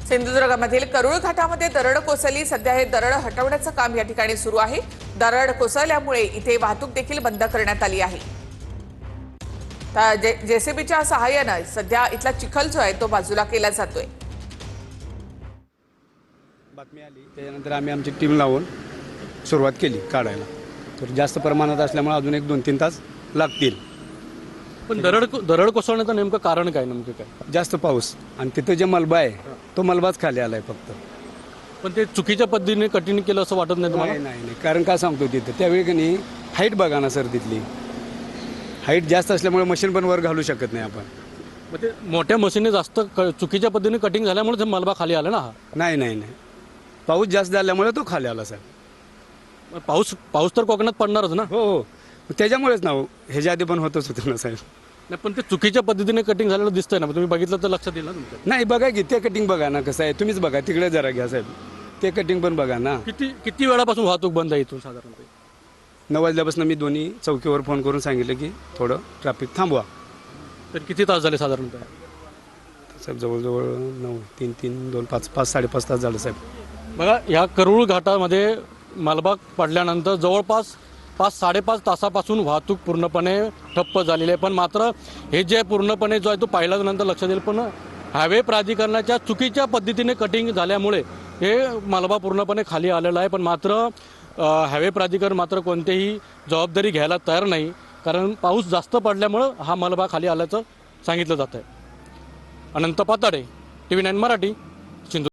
सिंधुदुर्गामधील करूळ घाटामध्ये दरड कोसळली। सध्या हे दरड हटवण्याचं काम या ठिकाणी सुरू आहे। दरड कोसळल्यामुळे इथे वाहतूक देखील बंद करण्यात आली आहे। जेसीबीच्या सहाय्याने सध्या इथला चिखल जो आहे तो बाजूला केला जातोय। बातमी आली त्यानंतर आम्ही आमची टीम लावून सुरुवात केली काढायला। तर जास्त प्रमाणात असल्यामुळे अजून 1-2-3 तास लागतील। पण दरड कोसळण्याचं नेमकं कारण काय? नेमकं काय? जास्त पाऊस आणि तिथे जे मलबा आहे तो मलबाच खाली आलाय फक्त। पण ते चुकीच्या पद्धतीने कठीण केलं असं वाटत नाही तुम्हाला? नाही कारण काय सांगतो तिथं त्यावेळी की नाही हाईट बघा ना सर, तिथली हाईट जास्त असल्यामुळे मशीन पण वर घालू शकत नाही आपण। मग ते मोठ्या मशीनने जास्त चुकीच्या पद्धतीने कटिंग झाल्यामुळे ते मलबा खाली आला ना? हा नाही पाऊस जास्त झाल्यामुळे तो खाली आला सर। पाऊस तर कोकणात पडणारच ना? हो त्याच्यामुळेच ना, ह्याच्या आधी पण होतच होतं ना साहेब। नाही, पण ते चुकीच्या पद्धतीने कटिंग झालेलं दिसतंय ना, तुम्ही बघितलं तर लक्षात येईल ना तुमच्या? नाही बघा की ते कटिंग बघा ना कसं आहे, तुम्हीच बघा तिकडे जरा घ्या साहेब, ते कटिंग पण बघा ना। किती वेळापासून वाहतूक बंद आहे इथून साधारणतः? 9 वाजल्यापासून मी दोन्ही चौकीवर फोन करून सांगितलं की थोडं ट्रॅफिक थांबवा। तर किती तास झाले साधारणतः? साहेब जवळजवळ 9, 3, 2, 5, 5-5.5 तास झालं साहेब। बघा, ह्या करूळ घाटामध्ये मलबा पडल्यानंतर जवळपास 5-5.5 तासापासून वाहतूक पूर्णपणे ठप्प झालेली आहे। पण मात्र हे जे पूर्णपणे जो आहे तो पाहिल्यानंतर लक्षात येईल, पण हायवे प्राधिकरणाच्या चुकीच्या पद्धतीने कटिंग झाल्यामुळे हे मलबा पूर्णपणे खाली आलेला आहे। पण मात्र हायवे प्राधिकरण मात्र कोणतीही जबाबदारी घ्यायला तयार नाही, कारण पाऊस जास्त पडल्यामुळं हा मलबा खाली आल्याचं सांगितलं जात आहे। अनंत पाताडे, TV9 मराठी, सिंधुदुर्ग।